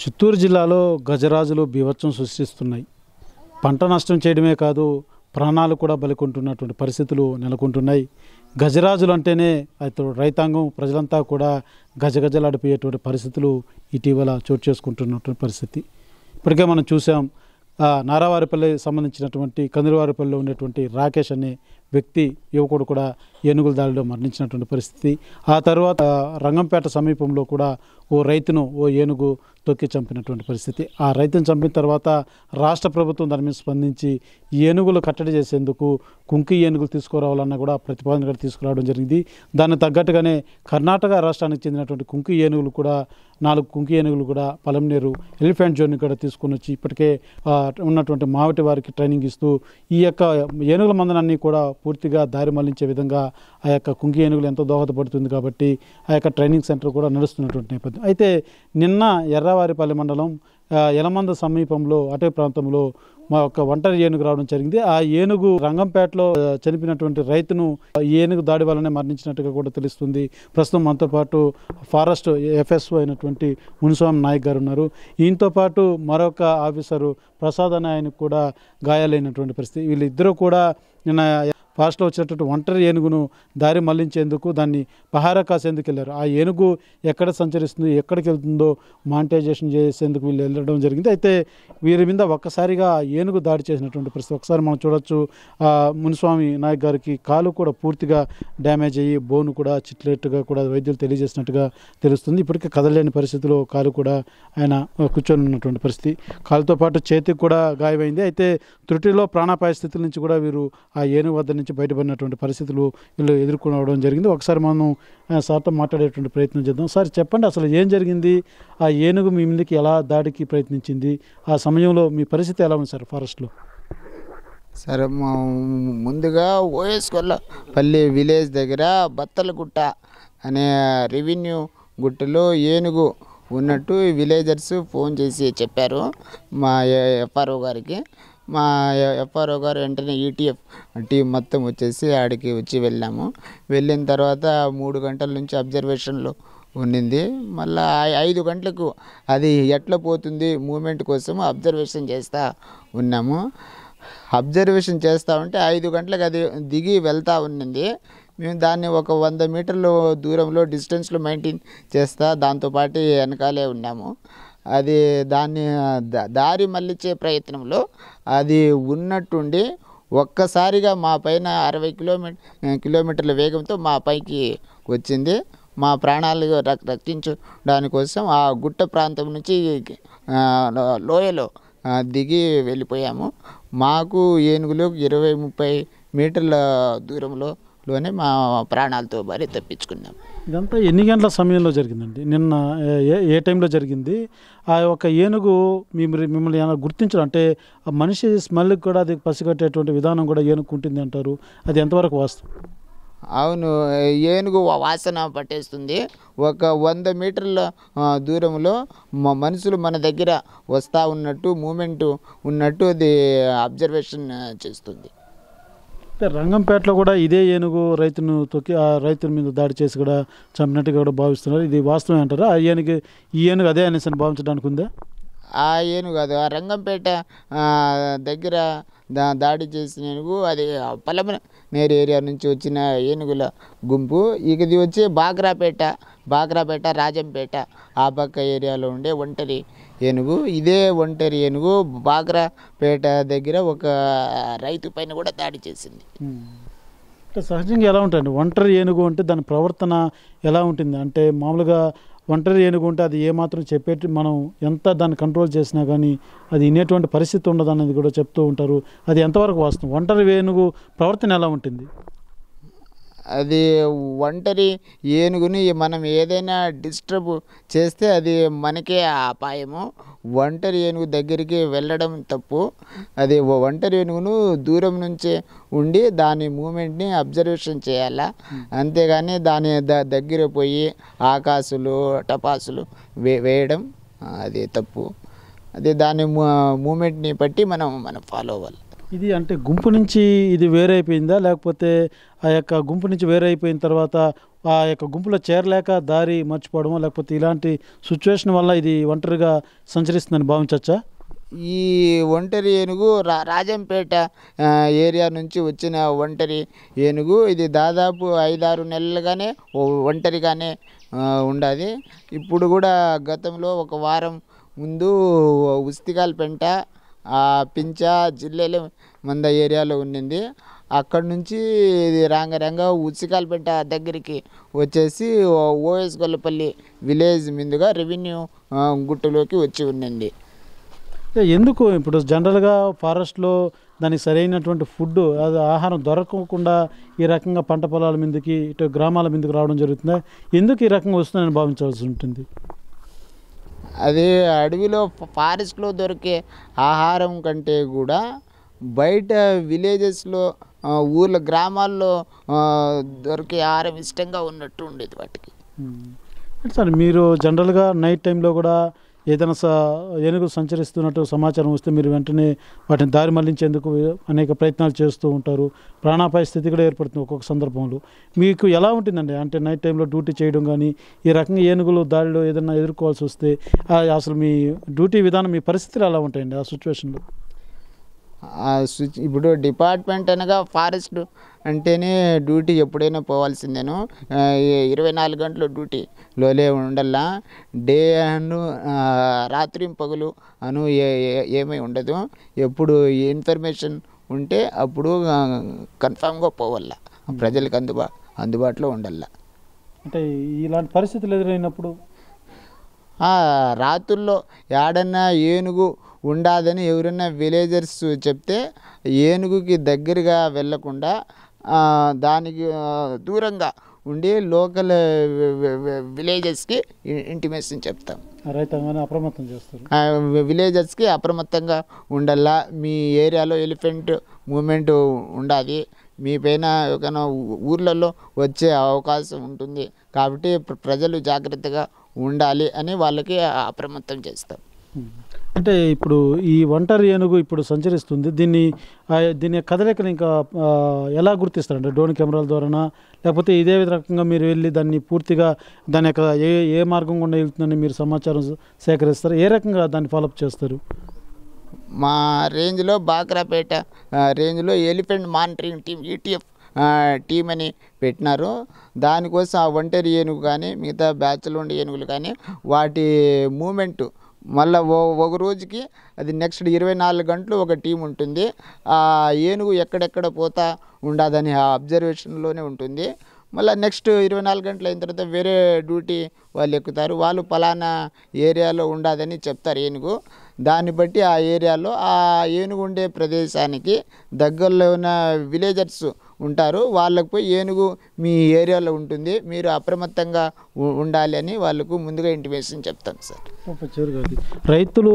చిత్తూరు జిల్లాలో గజరాజులు బీభత్సం సృష్టిస్తున్నాయి. పంట నష్టం చేయడమే కాదు, ప్రాణాలు కూడా బలికొంటున్నటువంటి పరిస్థితులు నెలకొంటున్నాయి. గజరాజులు అంటేనే రైతాంగం ప్రజలంతా కూడా గజగజలాడిపోయేటువంటి పరిస్థితులు ఇటీవల చోటు చేసుకుంటున్నటువంటి పరిస్థితి. ఇప్పటికే మనం చూసాం. నారావారిపల్లి సంబంధించినటువంటి కందివారిపల్లిలో ఉండేటువంటి రాకేష్ అనే వ్యక్తి యువకుడు కూడా ఏనుగుల దాడిలో మరణించినటువంటి పరిస్థితి. ఆ తర్వాత రంగంపేట సమీపంలో కూడా ఓ ఏనుగు తొక్కి చంపినటువంటి పరిస్థితి. ఆ రైతును చంపిన తర్వాత రాష్ట్ర ప్రభుత్వం దాని మీద స్పందించి ఏనుగులు కట్టడి చేసేందుకు కుంకి ఏనుగులు తీసుకురావాలన్న కూడా ప్రతిపాదన కూడా తీసుకురావడం జరిగింది. దానికి తగ్గట్టుగానే కర్ణాటక రాష్ట్రానికి చెందినటువంటి కుంకి ఏనుగులు కూడా 4 కుంకి ఏనుగులు కూడా పలంనేరు ఎలిఫెంట్ జోన్ కూడా తీసుకొని వచ్చి ఇప్పటికే ఉన్నటువంటి మావటి వారికి ట్రైనింగ్ ఇస్తూ ఈ యొక్క ఏనుగుల మందనాన్ని కూడా పూర్తిగా దారి మళ్లించే విధంగా ఆ యొక్క కుంకి ఏనుగులు ఎంతో దోహదపడుతుంది కాబట్టి ఆ యొక్క ట్రైనింగ్ సెంటర్ కూడా నడుస్తున్నటువంటి నేపథ్యం. అయితే నిన్న ఎర్రవారిపల్లి మండలం యలమంద సమీపంలో అటే ప్రాంతంలో మా ఒక ఒంటరి ఏనుగు రావడం జరిగింది. ఆ ఏనుగు రంగంపేటలో చనిపోయినటువంటి రైతును ఏనుగు దాడి వల్లనే మరణించినట్టుగా కూడా తెలుస్తుంది. ప్రస్తుతం మనతో పాటు ఫారెస్ట్ ఎఫ్ఎస్ఓ అయినటువంటి మునిస్వామి నాయక్ గారు ఉన్నారు. ఈయనతో పాటు మరొక ఆఫీసరు ప్రసాద్ అనే ఆయనకు కూడా గాయాలైనటువంటి పరిస్థితి. వీళ్ళిద్దరూ కూడా నిన్న ఫాస్ట్లో వచ్చినటువంటి ఒంటరి ఏనుగును దారి మళ్లించేందుకు, దాన్ని పహారా కాసేందుకు వెళ్ళారు. ఆ ఏనుగు ఎక్కడ సంచరిస్తుందో, ఎక్కడికి వెళ్తుందో మానిటైజేషన్ చేసేందుకు వీళ్ళు వెళ్ళడం జరిగింది. అయితే వీరి మీద ఒక్కసారిగా ఏనుగు దాడి చేసినటువంటి పరిస్థితి ఒకసారి మనం చూడొచ్చు. మునిస్వామి నాయక్ గారికి కాలు కూడా పూర్తిగా డ్యామేజ్ అయ్యి బోను కూడా చిట్లేట్టుగా కూడా వైద్యులు తెలియజేసినట్టుగా తెలుస్తుంది. ఇప్పటికే కదలలేని పరిస్థితిలో కాలు కూడా ఆయన కూర్చొని ఉన్నటువంటి పరిస్థితి. కాలుతో పాటు చేతికి కూడా గాయమైంది. అయితే త్రుటిలో ప్రాణాపాయ స్థితుల నుంచి కూడా వీరు ఆ ఏనుగు వద్ద నుంచి బయటపడినటువంటి పరిస్థితులు వీళ్ళు ఎదుర్కొనడం జరిగింది. ఒకసారి మనం సార్తో మాట్లాడేటువంటి ప్రయత్నం చేద్దాం. సార్ చెప్పండి, అసలు ఏం జరిగింది? ఆ ఏనుగు మీ ముందుకి ఎలా దాడికి ప్రయత్నించింది? ఆ సమయంలో మీ పరిస్థితి ఎలా ఉంది సార్ ఫారెస్ట్లో? సరే, ముందుగా ఓఎస్కొల్లపల్లి విలేజ్ దగ్గర బత్తలగుట్ట అనే రెవెన్యూ గుట్టలో ఏనుగు ఉన్నట్టు విలేజర్స్ ఫోన్ చేసి చెప్పారు మా ఎఫ్ఆర్ఓ గారికి. మా ఎఫ్ఆర్ఓ గారు వెంటనే ఈటీఎఫ్ టీం మొత్తం వచ్చేసి ఆడికి వెళ్ళాము. వెళ్ళిన తర్వాత 3 గంటల నుంచి అబ్జర్వేషన్లో ఉండింది. మళ్ళీ 5 గంటలకు అది ఎట్లా పోతుంది మూమెంట్ కోసం అబ్జర్వేషన్ చేస్తూ ఉన్నాము. అబ్జర్వేషన్ చేస్తూ ఉంటే 5 గంటలకు అది దిగి వెళ్తూ ఉన్నింది. మేము దాన్ని ఒక 100 మీటర్ల దూరంలో డిస్టెన్స్లో మెయింటైన్ చేస్తూ దాంతోపాటు వెనకాలే ఉన్నాము. అది దాన్ని దారి మళ్ళించే ప్రయత్నంలో అది ఉన్నట్టుండి ఒక్కసారిగా మా పైన 60 కిలోమీటర్ల వేగంతో మా పైకి వచ్చింది. మా ప్రాణాలు రక్షించడానికి కోసం ఆ గుట్ట ప్రాంతం నుంచి లోయలో దిగి వెళ్ళిపోయాము. మాకు ఏనుగులు 20-30 మీటర్ల దూరంలోనే మా ప్రాణాలతో భారీ తప్పించుకున్నాము. ఇదంతా ఎన్ని గంటల సమయంలో జరిగిందండి? నిన్న ఏ టైంలో జరిగింది? ఆ యొక్క ఏనుగు మిమ్మల్ని ఏమైనా గుర్తించడం, అంటే ఆ మనిషి స్మెల్కి కూడా అది పసిగట్టేటువంటి విధానం కూడా ఏనుగు ఉంటుంది అంటారు, అది ఎంతవరకు వాస్తవం? అవును, ఏనుగు వాసన పట్టేస్తుంది. ఒక 100 మీటర్ల దూరంలో మనుషులు మన దగ్గర వస్తూ ఉన్నట్టు, మూమెంట్ ఉన్నట్టు అది అబ్జర్వేషన్ చేస్తుంది. రంగంపేటలో కూడా ఇదే ఏనుగు రైతును తొక్కి ఆ రైతుల మీద దాడి చేసి కూడా చంపినట్టుగా కూడా భావిస్తున్నారు. ఇది వాస్తవం అంటారా? ఈ ఏనుగు అదే అనేసి భావించడానికి ఉందా? ఆ ఏనుగు కాదు, ఆ రంగంపేట దగ్గర దాడి చేసిన ఏనుగు అది పలమనేరు ఏరియా నుంచి వచ్చిన ఏనుగుల గుంపు. ఇది వచ్చి బాగ్రాపేట రాజంపేట ఆ పక్క ఏరియాలో ఉండే ఒంటరి ఏనుగు. ఇదే ఒంటరి ఏనుగు బాగ్రాపేట దగ్గర ఒక రైతు పైన కూడా దాడి చేసింది. అంటే సహజంగా ఎలా ఉంటుంది ఒంటరి ఏనుగు అంటే దాని ప్రవర్తన ఎలా ఉంటుంది? అంటే మామూలుగా ఒంటరి ఏనుగు ఉంటే అది ఏమాత్రం చెప్పేటి, మనం ఎంత దాన్ని కంట్రోల్ చేసినా కానీ అది వినేటువంటి పరిస్థితి ఉండదు అనేది కూడా చెప్తూ ఉంటారు. అది ఎంతవరకు వాస్తవం? ఒంటరి ఏనుగు ప్రవర్తన ఎలా ఉంటుంది? అది ఒంటరి ఏనుగుని మనం ఏదైనా డిస్టర్బ్ చేస్తే అది మనకే అపాయము. ఒంటరి ఏనుగు దగ్గరికి వెళ్ళడం తప్పు. అది ఒంటరి ఏనుగును దూరం నుంచే ఉండి దాని మూమెంట్ని అబ్జర్వేషన్ చేయాలా, అంతేగాని దాని దగ్గర పోయి ఆకాశులు టపాసులు వేయడం అది తప్పు. అది దాని మూమెంట్ని బట్టి మనం ఫాలో అవ్వాలి. ఇది అంటే గుంపు నుంచి ఇది వేరైపోయిందా, లేకపోతే ఆ యొక్క గుంపు నుంచి వేరైపోయిన తర్వాత ఆ యొక్క గుంపులో చేరలేక దారి మర్చిపోవడమో, లేకపోతే ఇలాంటి సిచ్యువేషన్ వల్ల ఇది ఒంటరిగా సంచరిస్తుందని భావించవచ్చా? ఈ ఒంటరి ఏనుగు రాజంపేట ఏరియా నుంచి వచ్చిన ఒంటరి ఏనుగు ఇది దాదాపు 5-6 నెలలుగానే ఒంటరిగానే ఉండదు. ఇప్పుడు కూడా గతంలో ఒక వారం ముందు ఉస్తికాల్పెంట పించ జిల్లేలు మంద ఏరియాలో ఉన్నింది. అక్కడ నుంచి ఇది రాంగ ఉస్తికాల్పెంట దగ్గరికి వచ్చేసి ఓఎస్ గొల్లపల్లి విలేజ్ మీదుగా రెవెన్యూ గుట్టలోకి వచ్చి ఉన్నింది. ఎందుకు ఇప్పుడు జనరల్గా ఫారెస్ట్లో దానికి సరైనటువంటి ఫుడ్, అది ఆహారం దొరకకుండా ఈ రకంగా పంట పొలాల మీదకి ఇటు గ్రామాల మీదకి రావడం జరుగుతుందా? ఎందుకు ఈ రకంగా వస్తుందని భావించాల్సి ఉంటుంది? అది అడవిలో ఫారెస్ట్లో దొరికే ఆహారం కంటే కూడా బయట విలేజెస్లో ఊర్ల గ్రామాల్లో దొరికే ఆహారం ఇష్టంగా ఉన్నట్టు ఉండేది వాటికి. సార్, మీరు జనరల్గా నైట్ టైంలో కూడా ఏదైనా ఏనుగు సంచరిస్తున్నట్టు సమాచారం వస్తే మీరు వెంటనే వాటిని దారి మళ్లించేందుకు అనేక ప్రయత్నాలు చేస్తూ ఉంటారు. ప్రాణాపాయ స్థితి కూడా ఏర్పడుతుంది ఒక్కొక్క సందర్భంలో. మీకు ఎలా ఉంటుందండి అంటే నైట్ టైంలో డ్యూటీ చేయడం కానీ, ఈ రకంగా ఏనుగులు దారిలో ఏదైనా ఎదుర్కోవాల్సి వస్తే అసలు మీ డ్యూటీ విధానం, మీ పరిస్థితులు ఎలా ఉంటాయండి ఆ సిచ్యువేషన్లో? ఇప్పుడు డిపార్ట్మెంట్ అనగా ఫారెస్ట్ అంటేనే డ్యూటీ ఎప్పుడైనా పోవాల్సిందేను. 24 గంటలు డ్యూటీలోనే ఉండల్లా. డే అండ్ రాత్రి పగలు అను ఏమీ ఉండదు. ఎప్పుడు ఇన్ఫర్మేషన్ ఉంటే అప్పుడు కన్ఫామ్గా పోవాల, ప్రజలకు అందుబాటులో ఉండల్లా. అంటే ఇలాంటి పరిస్థితులు ఎదురైనప్పుడు రాత్రుల్లో ఏడన్నా ఏనుగు ఉండాదని ఎవరైనా విలేజర్స్ చెప్తే ఏనుగుకి దగ్గరగా వెళ్ళకుండా దానికి దూరంగా ఉండి లోకల్ విలేజెస్కి ఇంటిమేషన్ చెప్తాం. రైతాంగాన్ని అప్రమత్తం చేస్తారు. విలేజెస్కి అప్రమత్తంగా ఉండాలా. మీ ఏరియాలో ఎలిఫెంట్ మూమెంట్ ఉండాలి, మీ పైన ఒక ఊర్లలో వచ్చే అవకాశం ఉంటుంది కాబట్టి ప్రజలు జాగ్రత్తగా ఉండాలి అని వాళ్ళకి అప్రమత్తం చేస్తాం. అంటే ఇప్పుడు ఈ ఒంటరి ఏనుగు ఇప్పుడు సంచరిస్తుంది, దీని కదలికలు ఇంకా ఎలా గుర్తిస్తారంటే డ్రోన్ కెమెరాల ద్వారానా, లేకపోతే ఇదే రకంగా మీరు వెళ్ళి దాన్ని పూర్తిగా దాని యొక్క ఏ మార్గం గుండా వెళ్తుందని మీరు సమాచారం సేకరిస్తారు? ఏ రకంగా దాన్ని ఫాలోఅప్ చేస్తారు? మా రేంజ్లో బాక్రాపేట రేంజ్లో elephant monitoring team ETF team అని పెట్టినారు. దానికోసం ఆ ఒంటరి ఏనుగు కానీ మిగతా బ్యాచ్లో ఉండే ఏనుగులు కానీ వాటి మూమెంటు మళ్ళీ ఒక రోజుకి అది నెక్స్ట్ 24 గంటలు ఒక టీం ఉంటుంది. ఆ ఏనుగు ఎక్కడెక్కడ పోతా ఉండదని ఆ అబ్జర్వేషన్లోనే ఉంటుంది. మళ్ళీ నెక్స్ట్ 24 గంటలు అయిన తర్వాత వేరే డ్యూటీ వాళ్ళు ఎక్కుతారు. వాళ్ళు పలానా ఏరియాలో ఉండదని చెప్తారు ఏనుగు. దాన్ని బట్టి ఆ ఏరియాలో ఆ ఏనుగు ఉండే ప్రదేశానికి దగ్గరలో ఉన్న విలేజర్స్ ఉంటారు. వాళ్ళకు పోయి ఏనుగు మీ ఏరియాలో ఉంటుంది, మీరు అప్రమత్తంగా ఉండాలి అని వాళ్ళకు ముందుగా ఇంటిమేషన్ చెప్తాం సార్. రైతులు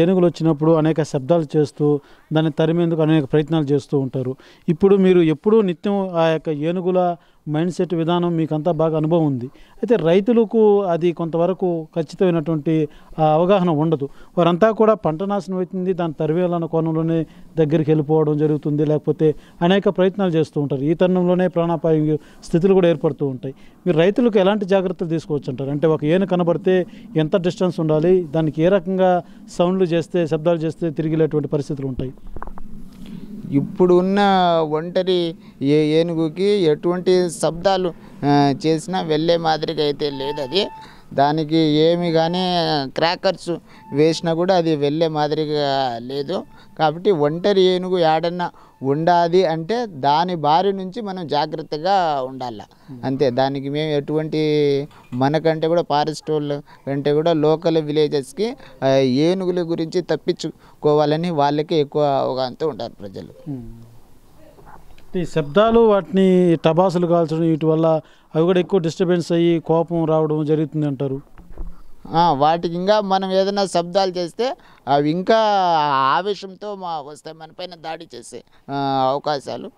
ఏనుగులు వచ్చినప్పుడు అనేక శబ్దాలు చేస్తూ దాన్ని తరిమేందుకు అనేక ప్రయత్నాలు చేస్తూ ఉంటారు. ఇప్పుడు మీరు ఎప్పుడూ నిత్యం ఆ యొక్క ఏనుగుల మైండ్ సెట్ విధానం మీకంతా బాగా అనుభవం ఉంది. అయితే రైతులకు అది కొంతవరకు ఖచ్చితమైనటువంటి అవగాహన ఉండదు. వారంతా కూడా పంట నాశనం అవుతుంది, దాని తరివేయాలన్న కోణంలోనే దగ్గరికి వెళ్ళిపోవడం జరుగుతుంది, లేకపోతే అనేక ప్రయత్నాలు చేస్తూ ఉంటారు. ఈ తరుణంలోనే ప్రాణాపాయ స్థితులు కూడా ఏర్పడుతూ ఉంటాయి. మీరు రైతులకు ఎలాంటి జాగ్రత్తలు తీసుకోవచ్చు అంటారు? అంటే ఒక ఏను కనబడితే ఎంత డిస్టెన్స్ ఉండాలి, దానికి ఏ రకంగా శబ్దాలు చేస్తే తిరిగిలేటువంటి పరిస్థితులు ఉంటాయి? ఇప్పుడు ఉన్న ఒంటరి ఏనుగుకి ఎటువంటి శబ్దాలు చేసినా వెళ్ళే మాదిరిగా అయితే లేదు. అది దానికి ఏమి కానీ క్రాకర్స్ వేసినా కూడా అది వెళ్ళే మాదిరిగా లేదు. కాబట్టి ఒంటరి ఏనుగు ఏడన్నా ఉండాది అంటే దాని బారి నుంచి మనం జాగ్రత్తగా ఉండాలి అంతే. దానికి మేము ఎటువంటి మనకంటే కూడా ఫారెస్ట్ వాళ్ళ కంటే కూడా లోకల్ విలేజెస్కి ఏనుగుల గురించి తప్పించుకోవాలని వాళ్ళకి ఎక్కువ అవగాహనతో ఉంటారు ప్రజలు. ఈ శబ్దాలు, వాటిని టబాసులు కాల్చడం, వీటి వల్ల అవి కూడా ఎక్కువ డిస్టర్బెన్స్ అయ్యి కోపం రావడం జరుగుతుంది అంటారు. వాటికి ఇంకా మనం ఏదైనా శబ్దాలు చేస్తే అవి ఇంకా ఆవేశంతో వస్తాయి, మన పైన దాడి చేసే అవకాశాలు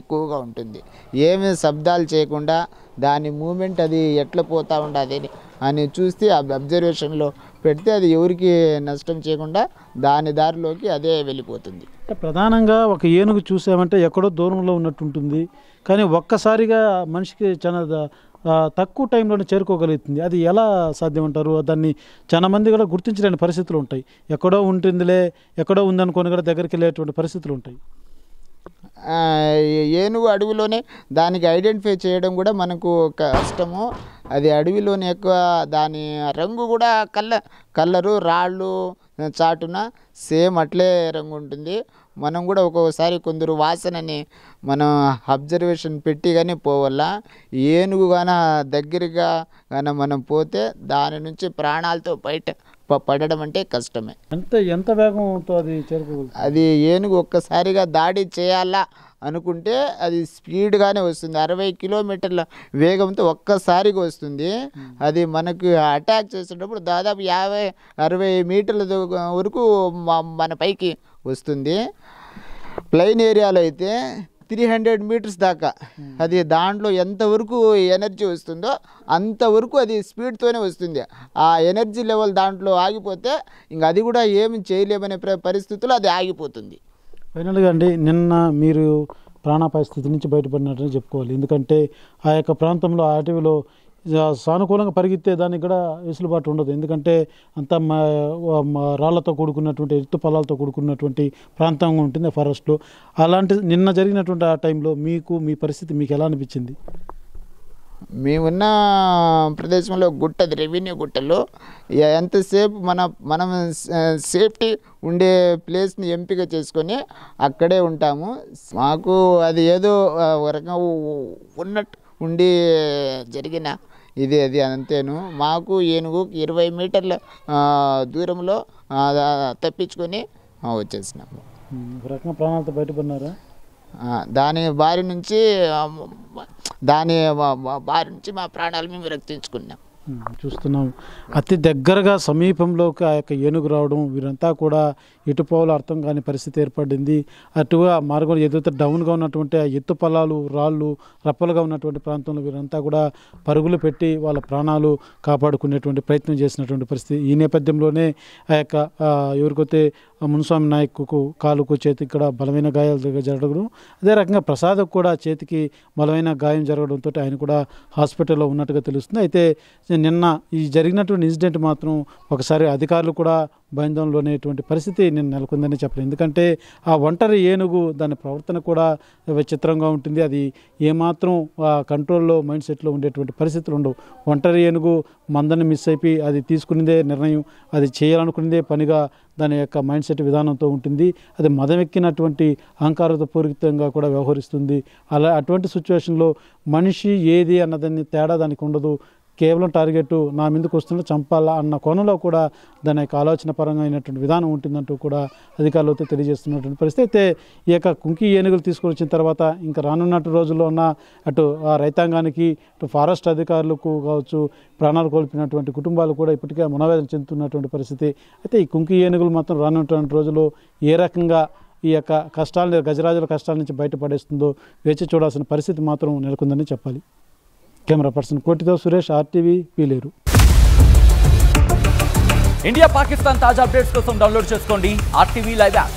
ఎక్కువగా ఉంటుంది. ఏమి శబ్దాలు చేయకుండా దాని మూమెంట్ అది ఎట్లా పోతూ ఉంటుంది అని చూస్తే అబ్జర్వేషన్లో పెడితే అది ఎవరికి నష్టం చేయకుండా దాని దారిలోకి అదే వెళ్ళిపోతుంది. ప్రధానంగా ఒక ఏనుగు చూసామంటే ఎక్కడో దూరంలో ఉన్నట్టు ఉంటుంది, కానీ ఒక్కసారిగా మనిషికి చాలా తక్కువ టైంలోనే చేరుకోగలుగుతుంది. అది ఎలా సాధ్యమంటారు? దాన్ని చాలా మంది కూడా గుర్తించలేని పరిస్థితులు ఉంటాయి. ఎక్కడో ఉంటుందిలే, ఎక్కడో ఉందనుకొని కూడా దగ్గరికి వెళ్ళేటువంటి పరిస్థితులు ఉంటాయి. ఏనుగు అడవిలోనే దానికి ఐడెంటిఫై చేయడం కూడా మనకు కష్టము. అది అడవిలోనే ఎక్కువ, దాని రంగు కూడా కలరు రాళ్ళు చాటున సేమ్ అట్లే రంగు ఉంటుంది. మనం కూడా ఒక్కొక్కసారి కొందరు వాసనని మనం అబ్జర్వేషన్ పెట్టి కానీ పోవాలా. ఏనుగు గాన దగ్గరగా కానీ మనం పోతే దాని నుంచి ప్రాణాలతో బయట పడడం అంటే కష్టమే. ఎంత వేగంతో అది చేరుకోగలదు? అది ఏనుగు ఒక్కసారిగా దాడి చేయాలా అనుకుంటే అది స్పీడ్గానే వస్తుంది. 60 కిలోమీటర్ల వేగంతో ఒక్కసారిగా వస్తుంది. అది మనకు అటాక్ చేసేటప్పుడు దాదాపు 50-60 మీటర్ల వరకు మన పైకి వస్తుంది. ప్లెయిన్ ఏరియాలో అయితే 300 మీటర్స్ దాకా అది దాంట్లో ఎంతవరకు ఎనర్జీ వస్తుందో అంతవరకు అది స్పీడ్తోనే వస్తుంది. ఆ ఎనర్జీ లెవెల్ దాంట్లో ఆగిపోతే ఇంక అది కూడా ఏమి చేయలేమనే పరిస్థితుల్లో అది ఆగిపోతుంది. ఫైనల్గా అండి, నిన్న మీరు ప్రాణాపాయ స్థితి నుంచి బయటపడినట్టు చెప్పుకోవాలి. ఎందుకంటే ఆ యొక్క ప్రాంతంలో ఆ అటవీలో సానుకూలంగా పరిగెత్తే దానికి కూడా వెసులుబాటు ఉండదు. ఎందుకంటే అంతా రాళ్లతో కూడుకున్నటువంటి ఎత్తు పొలాలతో కూడుకున్నటువంటి ప్రాంతంగా ఉంటుంది ఫారెస్ట్లో. అలాంటి నిన్న జరిగినటువంటి ఆ టైంలో మీ పరిస్థితి మీకు ఎలా అనిపించింది? మేమున్న ప్రదేశంలో గుట్టది, రెవెన్యూ గుట్టలో ఎంతసేపు మనం సేఫ్టీ ఉండే ప్లేస్ని ఎంపిక చేసుకొని అక్కడే ఉంటాము. మాకు అది ఏదో ఒక రకంగా ఉన్నట్టు ఉండి జరిగిన అది అంతేను. మాకు ఏనుగు 20 మీటర్ల దూరంలో తప్పించుకొని వచ్చేసినాము. ఒక రకంగా ప్రాణాలతో బయటపడినారా? దాని బారి నుంచి మా ప్రాణాలు మేము రక్షించుకున్నాం. చూస్తున్నాం అతి దగ్గరగా సమీపంలోకి ఆ యొక్క ఏనుగు రావడం, వీరంతా కూడా ఎటు పోవాలో అర్థం కాని పరిస్థితి ఏర్పడింది. అటుగా మార్గం ఏదైతే డౌన్గా ఉన్నటువంటి ఆ ఎత్తు పొలాలు, రాళ్ళు రప్పలుగా ఉన్నటువంటి ప్రాంతంలో వీరంతా కూడా పరుగులు పెట్టి వాళ్ళ ప్రాణాలు కాపాడుకునేటువంటి ప్రయత్నం చేసినటువంటి పరిస్థితి. ఈ నేపథ్యంలోనే ఆ యొక్క ఎవరికైతే మున్స్వామి నాయకుకు కాలుకు చేతికి కూడా బలమైన గాయాలు జరగడం, అదే రకంగా ప్రసాద్కు కూడా చేతికి బలమైన గాయం జరగడంతో ఆయన కూడా హాస్పిటల్లో ఉన్నట్టుగా తెలుస్తుంది. అయితే నిన్న ఈ జరిగినటువంటి ఇన్సిడెంట్ మాత్రం ఒకసారి అధికారులు కూడా భయాందోళనలోనేటువంటి పరిస్థితి నిన్న నెలకొందని చెప్పలేదు. ఎందుకంటే ఆ ఒంటరి ఏనుగు దాని ప్రవర్తన కూడా విచిత్రంగా ఉంటుంది. అది ఏమాత్రం కంట్రోల్లో మైండ్ సెట్లో ఉండేటువంటి పరిస్థితులు ఉండవు. ఒంటరి ఏనుగు మందని మిస్ అయిపోయి అది తీసుకునేదే నిర్ణయం, అది చేయాలనుకునేదే పనిగా దాని యొక్క మైండ్ సెట్ విధానంతో ఉంటుంది. అది మదమెక్కినటువంటి అహంకారంతో పూరితంగా కూడా వ్యవహరిస్తుంది. అటువంటి సిచ్యువేషన్లో మనిషి ఏది అన్నదాన్ని తేడా దానికి ఉండదు. కేవలం టార్గెట్ నా మీదకి వస్తుంటే చంపాలా అన్న కోణంలో కూడా దాని యొక్క ఆలోచన పరంగా అయినటువంటి విధానం ఉంటుందంటూ కూడా అధికారులతో తెలియజేస్తున్నటువంటి పరిస్థితి. అయితే ఈ యొక్క కుంకి ఏనుగులు తీసుకొని వచ్చిన తర్వాత ఇంకా రానున్నట్టు రోజుల్లో ఉన్న అటు ఆ రైతాంగానికి, అటు ఫారెస్ట్ అధికారులకు కావచ్చు, ప్రాణాలు కోల్పోయినటువంటి కుటుంబాలు కూడా ఇప్పటికే మనోవేదన చెందుతున్నటువంటి పరిస్థితి. అయితే ఈ కుంకి ఏనుగులు మాత్రం రానున్నటువంటి రోజుల్లో ఏ రకంగా ఈ యొక్క కష్టాల గజరాజుల కష్టాల నుంచి బయటపడేస్తుందో వేచి చూడాల్సిన పరిస్థితి మాత్రం నెలకొందని చెప్పాలి. కెమెరా పర్సన్ కోటితో సురేష్, RTV, పీలేరు. ఇండియా పాకిస్తాన్ తాజా అప్డేట్స్ కోసం డౌన్లోడ్ చేసుకోండి RTV లైవ్ యాప్.